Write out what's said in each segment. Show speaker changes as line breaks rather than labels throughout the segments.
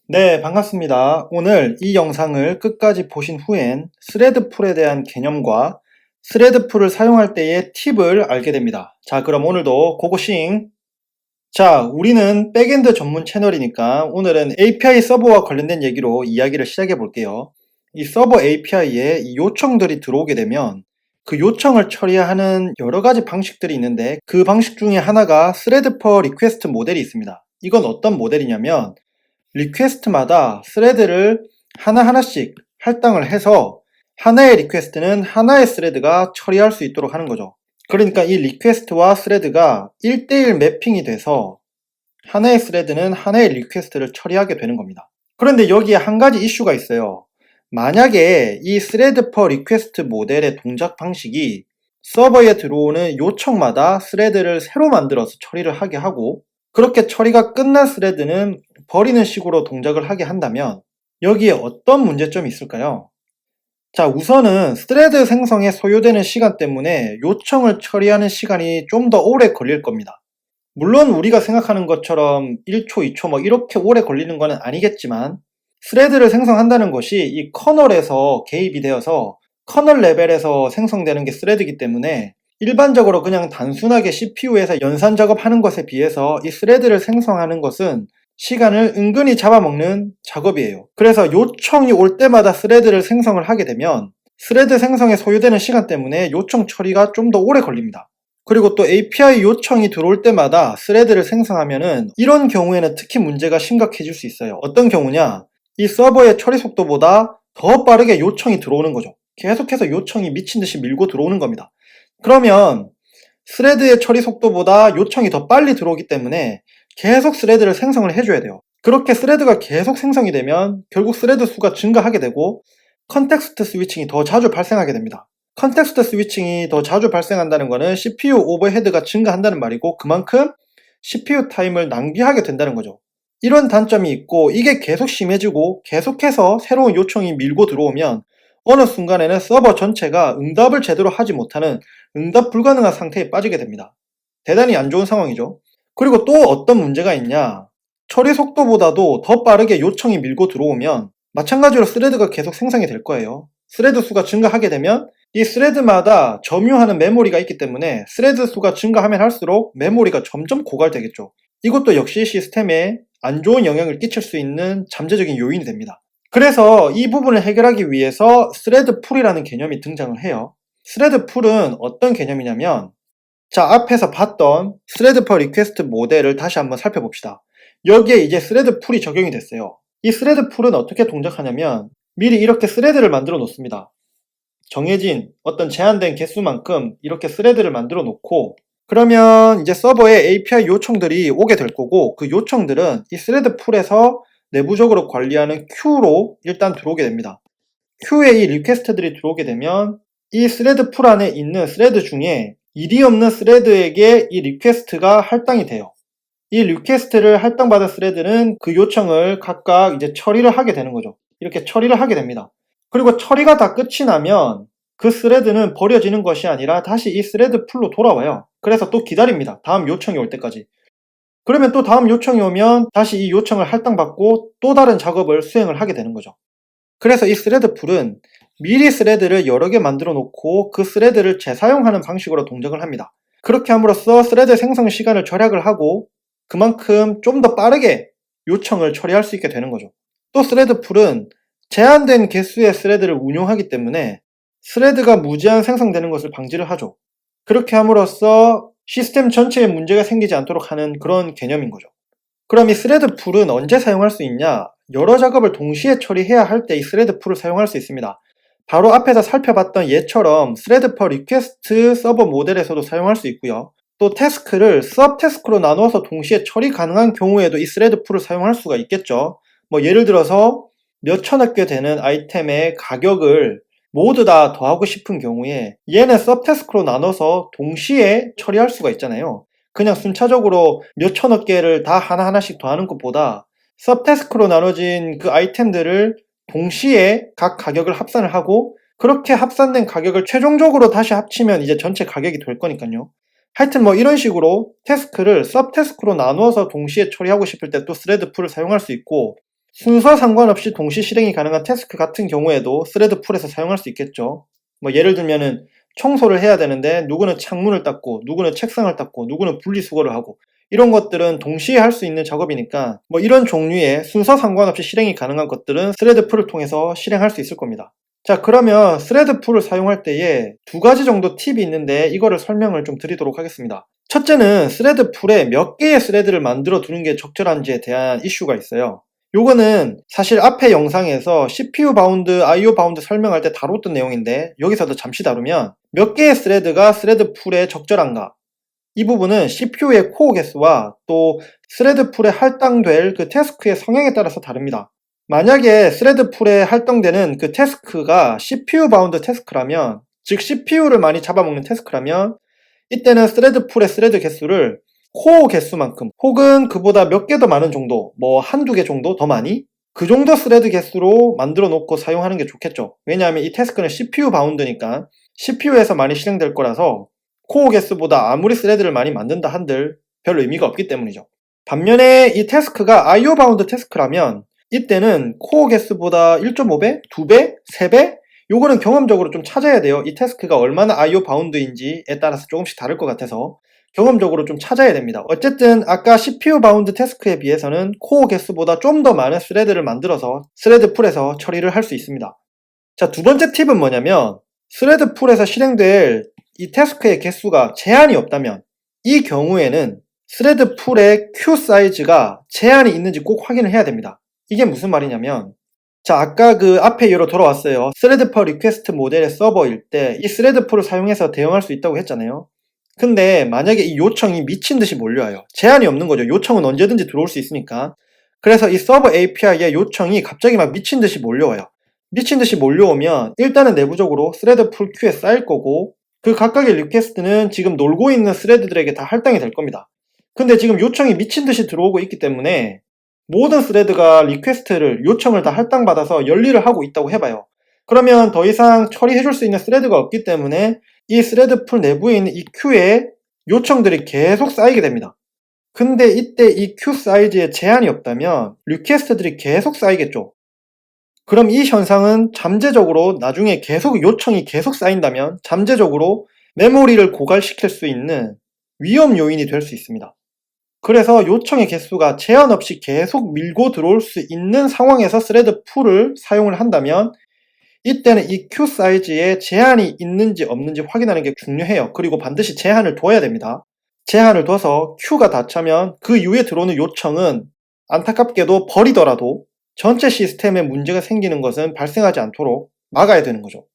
네, 반갑습니다. 오늘 이 영상을 끝까지 보신 후엔 스레드풀에 대한 개념과 스레드풀을 사용할 때의 팁을 알게 됩니다. 자, 그럼 오늘도 고고싱! 자, 우리는 백엔드 전문 채널이니까 오늘은 API 서버와 관련된 얘기로 이야기를 시작해 볼게요. 이 서버 API에 이 요청들이 들어오게 되면 그 요청을 처리하는 여러 가지 방식들이 있는데 그 방식 중에 하나가 스레드 퍼 리퀘스트 모델이 있습니다. 이건 어떤 모델이냐면 리퀘스트마다 스레드를 하나하나씩 할당을 해서 하나의 리퀘스트는 하나의 스레드가 처리할 수 있도록 하는 거죠. 그러니까 이 리퀘스트와 스레드가 1대1 매핑이 돼서 하나의 스레드는 하나의 리퀘스트를 처리하게 되는 겁니다. 그런데 여기에 한 가지 이슈가 있어요. 만약에 이 스레드 퍼 리퀘스트 모델의 동작 방식이 서버에 들어오는 요청마다 스레드를 새로 만들어서 처리를 하게 하고 그렇게 처리가 끝난 스레드는 버리는 식으로 동작을 하게 한다면 여기에 어떤 문제점이 있을까요? 자, 우선은 스레드 생성에 소요되는 시간 때문에 요청을 처리하는 시간이 좀 더 오래 걸릴 겁니다. 물론 우리가 생각하는 것처럼 1초, 2초 뭐 이렇게 오래 걸리는 것은 아니겠지만 스레드를 생성한다는 것이 이 커널에서 개입이 되어서 커널 레벨에서 생성되는 게 스레드이기 때문에 일반적으로 그냥 단순하게 CPU에서 연산 작업하는 것에 비해서 이 스레드를 생성하는 것은 시간을 은근히 잡아먹는 작업이에요. 그래서 요청이 올 때마다 스레드를 생성을 하게 되면 스레드 생성에 소요되는 시간 때문에 요청 처리가 좀 더 오래 걸립니다. 그리고 또 API 요청이 들어올 때마다 스레드를 생성하면은 이런 경우에는 특히 문제가 심각해질 수 있어요. 어떤 경우냐? 이 서버의 처리 속도보다 더 빠르게 요청이 들어오는 거죠. 계속해서 요청이 미친듯이 밀고 들어오는 겁니다. 그러면 스레드의 처리 속도보다 요청이 더 빨리 들어오기 때문에 계속 스레드를 생성을 해줘야 돼요. 그렇게 스레드가 계속 생성이 되면 결국 스레드 수가 증가하게 되고 컨텍스트 스위칭이 더 자주 발생하게 됩니다. 컨텍스트 스위칭이 더 자주 발생한다는 것은 CPU 오버헤드가 증가한다는 말이고 그만큼 CPU 타임을 낭비하게 된다는 거죠. 이런 단점이 있고 이게 계속 심해지고 계속해서 새로운 요청이 밀고 들어오면 어느 순간에는 서버 전체가 응답을 제대로 하지 못하는 응답 불가능한 상태에 빠지게 됩니다. 대단히 안 좋은 상황이죠. 그리고 또 어떤 문제가 있냐? 처리 속도보다도 더 빠르게 요청이 밀고 들어오면 마찬가지로 스레드가 계속 생성이 될 거예요. 스레드 수가 증가하게 되면 이 스레드마다 점유하는 메모리가 있기 때문에 스레드 수가 증가하면 할수록 메모리가 점점 고갈되겠죠. 이것도 역시 시스템에 안 좋은 영향을 끼칠 수 있는 잠재적인 요인이 됩니다. 그래서 이 부분을 해결하기 위해서 스레드 풀이라는 개념이 등장을 해요. 스레드 풀은 어떤 개념이냐면 자, 앞에서 봤던 스레드 퍼 리퀘스트 모델을 다시 한번 살펴봅시다. 여기에 이제 스레드 풀이 적용이 됐어요. 이 스레드 풀은 어떻게 동작하냐면 미리 이렇게 스레드를 만들어 놓습니다. 정해진 어떤 제한된 개수만큼 이렇게 스레드를 만들어 놓고 그러면 이제 서버에 API 요청들이 오게 될 거고 그 요청들은 이 스레드 풀에서 내부적으로 관리하는 큐로 일단 들어오게 됩니다. 큐에 이 리퀘스트들이 들어오게 되면 이 스레드 풀 안에 있는 스레드 중에 일이 없는 스레드에게 이 리퀘스트가 할당이 돼요. 이 리퀘스트를 할당받은 스레드는 그 요청을 각각 이제 처리를 하게 되는 거죠. 이렇게 처리를 하게 됩니다. 그리고 처리가 다 끝이 나면 그 스레드는 버려지는 것이 아니라 다시 이 스레드 풀로 돌아와요. 그래서 또 기다립니다. 다음 요청이 올 때까지. 그러면 또 다음 요청이 오면 다시 이 요청을 할당받고 또 다른 작업을 수행을 하게 되는 거죠. 그래서 이 스레드 풀은 미리 스레드를 여러 개 만들어 놓고 그 스레드를 재사용하는 방식으로 동작을 합니다. 그렇게 함으로써 스레드 생성 시간을 절약을 하고 그만큼 좀 더 빠르게 요청을 처리할 수 있게 되는 거죠. 또 스레드 풀은 제한된 개수의 스레드를 운용하기 때문에 스레드가 무제한 생성되는 것을 방지를 하죠. 그렇게 함으로써 시스템 전체에 문제가 생기지 않도록 하는 그런 개념인 거죠. 그럼 이 스레드 풀은 언제 사용할 수 있냐? 여러 작업을 동시에 처리해야 할 때 이 스레드 풀을 사용할 수 있습니다. 바로 앞에서 살펴봤던 예처럼 스레드 퍼 리퀘스트 서버 모델에서도 사용할 수 있고요. 또 태스크를 서브 태스크로 나누어서 동시에 처리 가능한 경우에도 이 스레드 풀을 사용할 수가 있겠죠. 뭐 예를 들어서 몇 천억 개 되는 아이템의 가격을 모두 다 더하고 싶은 경우에 얘는 서브 태스크로 나눠서 동시에 처리할 수가 있잖아요. 그냥 순차적으로 몇 천억 개를 다 하나하나씩 더하는 것보다 서브태스크로 나눠진 그 아이템들을 동시에 각 가격을 합산을 하고 그렇게 합산된 가격을 최종적으로 다시 합치면 이제 전체 가격이 될 거니까요. 하여튼 뭐 이런 식으로 태스크를 서브태스크로 나누어서 동시에 처리하고 싶을 때 또 스레드 풀을 사용할 수 있고 순서 상관없이 동시 실행이 가능한 태스크 같은 경우에도 스레드풀에서 사용할 수 있겠죠. 뭐 예를 들면은 청소를 해야 되는데 누구는 창문을 닦고 누구는 책상을 닦고 누구는 분리수거를 하고 이런 것들은 동시에 할 수 있는 작업이니까 뭐 이런 종류의 순서 상관없이 실행이 가능한 것들은 스레드풀을 통해서 실행할 수 있을 겁니다. 자, 그러면 스레드풀을 사용할 때에 두 가지 정도 팁이 있는데 이거를 설명을 좀 드리도록 하겠습니다. 첫째는 스레드풀에 몇 개의 스레드를 만들어 두는 게 적절한지에 대한 이슈가 있어요. 요거는 사실 앞에 영상에서 CPU 바운드, IO 바운드 설명할 때 다뤘던 내용인데 여기서도 잠시 다루면 몇 개의 스레드가 스레드풀에 적절한가, 이 부분은 CPU의 코어 개수와 또 스레드풀에 할당될 그 태스크의 성향에 따라서 다릅니다. 만약에 스레드풀에 할당되는 그 태스크가 CPU 바운드 태스크라면, 즉 CPU를 많이 잡아먹는 태스크라면 이때는 스레드풀의 스레드 개수를 코어 개수만큼 혹은 그보다 몇 개 더 많은 정도, 뭐 한두 개 정도 더 많이 그 정도 스레드 개수로 만들어 놓고 사용하는 게 좋겠죠. 왜냐하면 이 태스크는 CPU 바운드니까 CPU에서 많이 실행될 거라서 코어 개수보다 아무리 스레드를 많이 만든다 한들 별 의미가 없기 때문이죠. 반면에 이 태스크가 IO 바운드 태스크라면 이때는 코어 개수보다 1.5배, 2배, 3배? 요거는 경험적으로 좀 찾아야 돼요. 이 태스크가 얼마나 IO 바운드인지에 따라서 조금씩 다를 것 같아서 경험적으로 좀 찾아야 됩니다. 어쨌든 아까 CPU 바운드 태스크에 비해서는 코어 개수보다 좀 더 많은 스레드를 만들어서 스레드풀에서 처리를 할 수 있습니다. 자, 두 번째 팁은 뭐냐면 스레드풀에서 실행될 이 태스크의 개수가 제한이 없다면 이 경우에는 스레드풀의 q 사이즈가 제한이 있는지 꼭 확인을 해야 됩니다. 이게 무슨 말이냐면, 자, 아까 그 앞에 예로 돌아왔어요. 스레드 퍼 리퀘스트 모델의 서버일 때 이 스레드풀을 사용해서 대응할 수 있다고 했잖아요. 근데 만약에 이 요청이 미친 듯이 몰려와요. 제한이 없는 거죠. 요청은 언제든지 들어올 수 있으니까. 그래서 이 서버 API에 요청이 갑자기 막 미친 듯이 몰려와요. 미친 듯이 몰려오면 일단은 내부적으로 스레드풀 큐에 쌓일 거고, 그 각각의 리퀘스트는 지금 놀고 있는 스레드들에게 다 할당이 될 겁니다. 근데 지금 요청이 미친 듯이 들어오고 있기 때문에 모든 스레드가 리퀘스트를, 요청을 다 할당받아서 열일을 하고 있다고 해봐요. 그러면 더 이상 처리해줄 수 있는 스레드가 없기 때문에 이 스레드풀 내부에 있는 이 큐에 요청들이 계속 쌓이게 됩니다. 근데 이때 이 큐 사이즈에 제한이 없다면 리퀘스트들이 계속 쌓이겠죠. 그럼 이 현상은 잠재적으로 나중에 계속 요청이 계속 쌓인다면 잠재적으로 메모리를 고갈시킬 수 있는 위험 요인이 될 수 있습니다. 그래서 요청의 개수가 제한 없이 계속 밀고 들어올 수 있는 상황에서 스레드 풀을 사용을 한다면 이때는 이 q 사이즈에 제한이 있는지 없는지 확인하는 게 중요해요. 그리고 반드시 제한을 둬야 됩니다. 제한을 둬서 q가 다 차면 그 이후에 들어오는 요청은 안타깝게도 버리더라도 전체 시스템에 문제가 생기는 것은 발생하지 않도록 막아야 되는 거죠.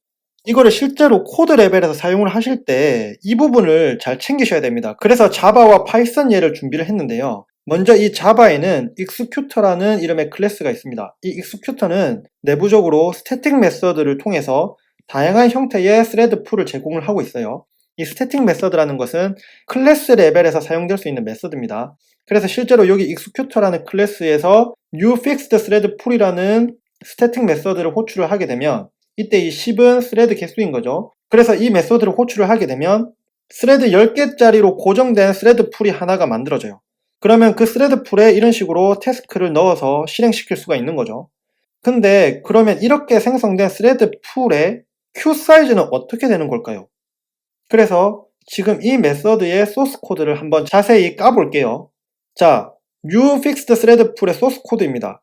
이거를 실제로 코드 레벨에서 사용을 하실 때 이 부분을 잘 챙기셔야 됩니다. 그래서 자바와 파이썬 예를 준비를 했는데요. 먼저 이 자바에는 executor라는 이름의 클래스가 있습니다. 이 executor는 내부적으로 스태틱 메서드를 통해서 다양한 형태의 스레드 풀을 제공을 하고 있어요. 이 스태틱 메서드라는 것은 클래스 레벨에서 사용될 수 있는 메서드입니다. 그래서 실제로 여기 executor라는 클래스에서 new fixed thread pool이라는 스태틱 메서드를 호출을 하게 되면 이때 이 10은 스레드 개수인 거죠. 그래서 이 메소드를 호출을 하게 되면 스레드 10개짜리로 고정된 스레드 풀이 하나가 만들어져요. 그러면 그 스레드 풀에 이런 식으로 태스크를 넣어서 실행시킬 수가 있는 거죠. 근데 그러면 이렇게 생성된 스레드 풀의 q 사이즈는 어떻게 되는 걸까요? 그래서 지금 이 메서드의 소스 코드를 한번 자세히 까볼게요. 자, new fixed thread pool의 소스 코드입니다.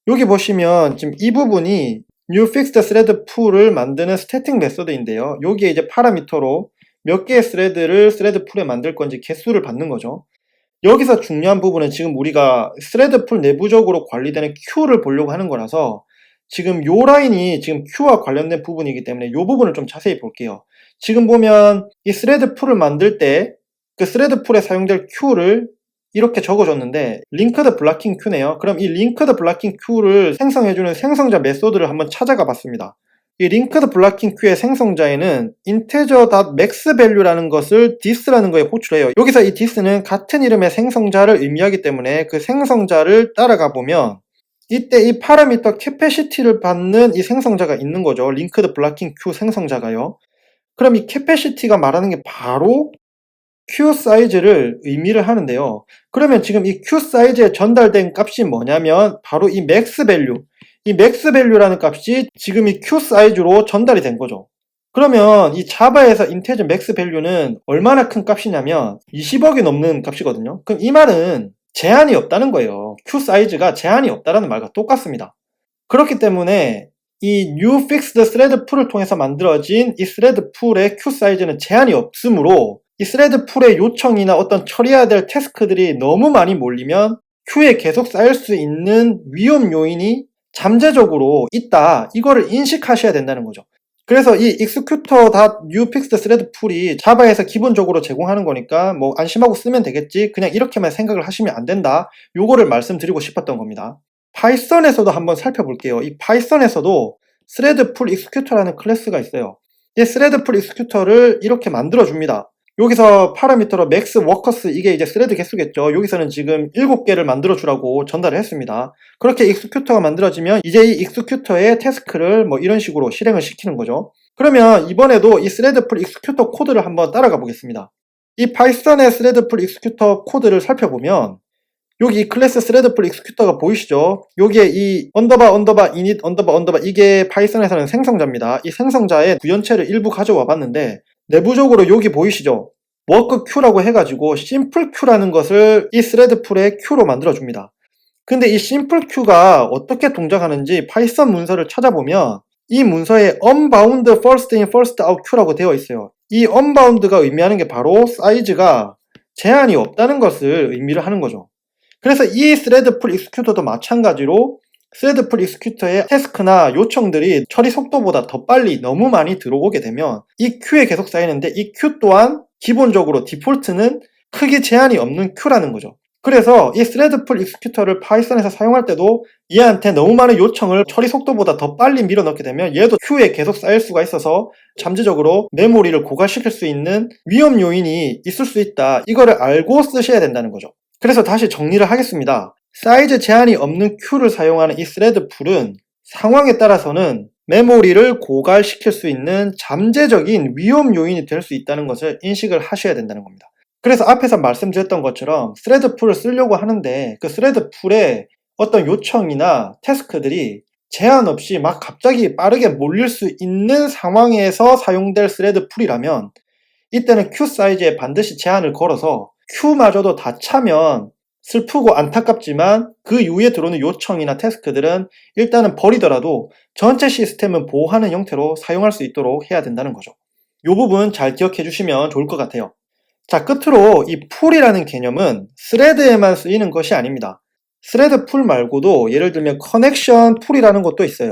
여기 보시면 지금 이 부분이 new fixed thread pool을 만드는 스태틱 메서드인데요. 여기에 이제 파라미터로 몇 개의 스레드를 스레드 풀에 만들 건지 개수를 받는 거죠. 여기서 중요한 부분은 지금 우리가 스레드 풀 내부적으로 관리되는 queue를 보려고 하는 거라서 지금 요 라인이 지금 queue와 관련된 부분이기 때문에 이 부분을 좀 자세히 볼게요. 지금 보면 이 스레드 풀을 만들 때 그 스레드 풀에 사용될 queue를 이렇게 적어줬는데 링크드 블락킹 큐네요. 그럼 이 링크드 블락킹 큐를 생성해주는 생성자 메소드를 한번 찾아가 봤습니다. 이 링크드 블락킹 큐의 생성자에는 integer.maxvalue라는 것을 this라는 거에 호출해요. 여기서 이 this는 같은 이름의 생성자를 의미하기 때문에 그 생성자를 따라가 보면 이때 이 파라미터 캐패시티를 받는 이 생성자가 있는 거죠. 링크드 블락킹 큐 생성자가요. 그럼 이 캐패시티가 말하는 게 바로 Q 사이즈를 의미를 하는데요. 그러면 지금 이 Q 사이즈에 전달된 값이 뭐냐면 바로 이 맥스 밸류, 이 맥스 밸류라는 값이 지금 이 Q 사이즈로 전달이 된 거죠. 그러면 이 자바에서 인테저 맥스 밸류는 얼마나 큰 값이냐면 20억이 넘는 값이거든요. 그럼 이 말은 제한이 없다는 거예요. Q 사이즈가 제한이 없다라는 말과 똑같습니다. 그렇기 때문에 이 new fixed thread pool을 통해서 만들어진 이 thread pool의 Q 사이즈는 제한이 없으므로 이 thread pool의 요청이나 어떤 처리해야 될 태스크들이 너무 많이 몰리면 Q에 계속 쌓일 수 있는 위험 요인이 잠재적으로 있다. 이거를 인식하셔야 된다는 거죠. 그래서 이 executor.newFixed thread pool이 자바에서 기본적으로 제공하는 거니까 뭐 안심하고 쓰면 되겠지, 그냥 이렇게만 생각을 하시면 안 된다. 요거를 말씀드리고 싶었던 겁니다. 파이썬에서도 한번 살펴볼게요. 이 파이썬에서도 thread pool executor라는 클래스가 있어요. 이 thread pool executor를 이렇게 만들어줍니다. 여기서 파라미터로 max workers, 이게 이제 thread 개수겠죠. 여기서는 지금 7개를 만들어주라고 전달을 했습니다. 그렇게 executor가 만들어지면 이제 이 executor의 태스크를 뭐 이런 식으로 실행을 시키는 거죠. 그러면 이번에도 이 thread pool executor 코드를 한번 따라가 보겠습니다. 이 파이썬의 thread pool executor 코드를 살펴보면 여기 이 클래스 thread pool executor가 보이시죠? 여기에 이 언더바 init 언더바 이게 파이썬에서는 생성자입니다. 이 생성자의 구현체를 일부 가져와 봤는데 내부적으로 여기 보이시죠? work queue라고 해가지고 simple queue라는 것을 이 thread pool의 queue로 만들어줍니다. 근데 이 simple queue가 어떻게 동작하는지 파이썬 문서를 찾아보면 이 문서에 unbound first in first out queue라고 되어 있어요. 이 unbound가 의미하는 게 바로 사이즈가 제한이 없다는 것을 의미를 하는 거죠. 그래서 이 thread pool executor도 마찬가지로 thread pool executor의 태스크나 요청들이 처리 속도보다 더 빨리 너무 많이 들어오게 되면 이 queue에 계속 쌓이는데 이 queue 또한 기본적으로 디폴트는 크게 제한이 없는 queue라는 거죠. 그래서 이 thread pool executor를 파이썬에서 사용할 때도 얘한테 너무 많은 요청을 처리 속도보다 더 빨리 밀어넣게 되면 얘도 queue에 계속 쌓일 수가 있어서 잠재적으로 메모리를 고갈시킬 수 있는 위험 요인이 있을 수 있다. 이거를 알고 쓰셔야 된다는 거죠. 그래서 다시 정리를 하겠습니다. 사이즈 제한이 없는 Q를 사용하는 이 thread pool은 상황에 따라서는 메모리를 고갈시킬 수 있는 잠재적인 위험 요인이 될 수 있다는 것을 인식을 하셔야 된다는 겁니다. 그래서 앞에서 말씀드렸던 것처럼 thread pool을 쓰려고 하는데 그 thread pool에 어떤 요청이나 태스크들이 제한 없이 막 갑자기 빠르게 몰릴 수 있는 상황에서 사용될 thread pool이라면 이때는 Q 사이즈에 반드시 제한을 걸어서 Q마저도 다 차면 슬프고 안타깝지만 그 이후에 들어오는 요청이나 태스크들은 일단은 버리더라도 전체 시스템은 보호하는 형태로 사용할 수 있도록 해야 된다는 거죠. 이 부분 잘 기억해 주시면 좋을 것 같아요. 자, 끝으로 이 풀이라는 개념은 스레드에만 쓰이는 것이 아닙니다. 스레드 풀 말고도 예를 들면 커넥션 풀이라는 것도 있어요.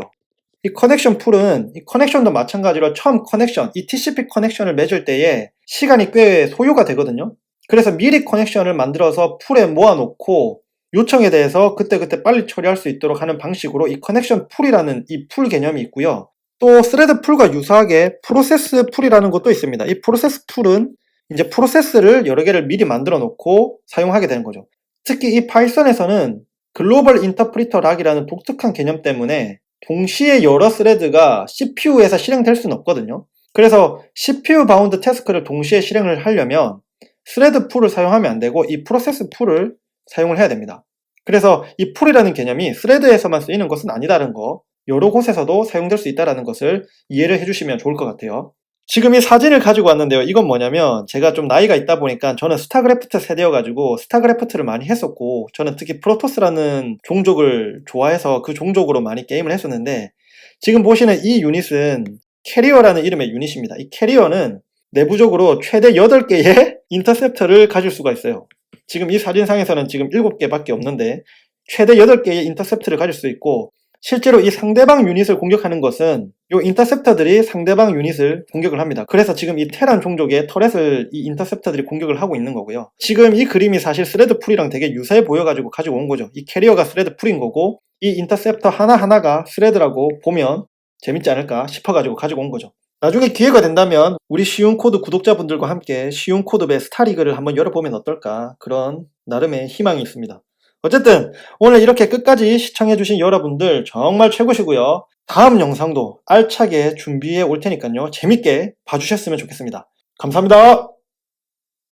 이 커넥션 풀은 이 커넥션도 마찬가지로 처음 커넥션, 이 TCP 커넥션을 맺을 때에 시간이 꽤 소요가 되거든요. 그래서 미리 커넥션을 만들어서 풀에 모아놓고 요청에 대해서 그때그때 빨리 처리할 수 있도록 하는 방식으로 이 커넥션 풀이라는 이 풀 개념이 있고요. 또 스레드 풀과 유사하게 프로세스 풀이라는 것도 있습니다. 이 프로세스 풀은 이제 프로세스를 여러 개를 미리 만들어 놓고 사용하게 되는 거죠. 특히 이 파이썬에서는 글로벌 인터프리터 락이라는 독특한 개념 때문에 동시에 여러 스레드가 CPU에서 실행될 수는 없거든요. 그래서 CPU 바운드 태스크를 동시에 실행을 하려면 스레드 풀을 사용하면 안 되고 이 프로세스 풀을 사용을 해야 됩니다. 그래서 이 풀이라는 개념이 스레드에서만 쓰이는 것은 아니다라는 거, 여러 곳에서도 사용될 수 있다는 것을 이해를 해주시면 좋을 것 같아요. 지금 이 사진을 가지고 왔는데요. 이건 뭐냐면 제가 좀 나이가 있다 보니까 저는 스타크래프트 세대여가지고 스타크래프트를 많이 했었고 저는 특히 프로토스라는 종족을 좋아해서 그 종족으로 많이 게임을 했었는데 지금 보시는 이 유닛은 캐리어라는 이름의 유닛입니다. 이 캐리어는 내부적으로 최대 8개의 인터셉터를 가질 수가 있어요. 지금 이 사진상에서는 지금 7개밖에 없는데 최대 8개의 인터셉터를 가질 수 있고 실제로 이 상대방 유닛을 공격하는 것은 이 인터셉터들이 상대방 유닛을 공격을 합니다. 그래서 지금 이 테란 종족의 터렛을 이 인터셉터들이 공격을 하고 있는 거고요. 지금 이 그림이 사실 스레드 풀이랑 되게 유사해 보여가지고 가지고 온 거죠. 이 캐리어가 스레드 풀인 거고 이 인터셉터 하나하나가 스레드라고 보면 재밌지 않을까 싶어가지고 가지고 온 거죠. 나중에 기회가 된다면 우리 쉬운 코드 구독자분들과 함께 쉬운 코드배 스타리그를 한번 열어보면 어떨까, 그런 나름의 희망이 있습니다. 어쨌든 오늘 이렇게 끝까지 시청해주신 여러분들 정말 최고시고요. 다음 영상도 알차게 준비해 올 테니까요. 재밌게 봐주셨으면 좋겠습니다. 감사합니다.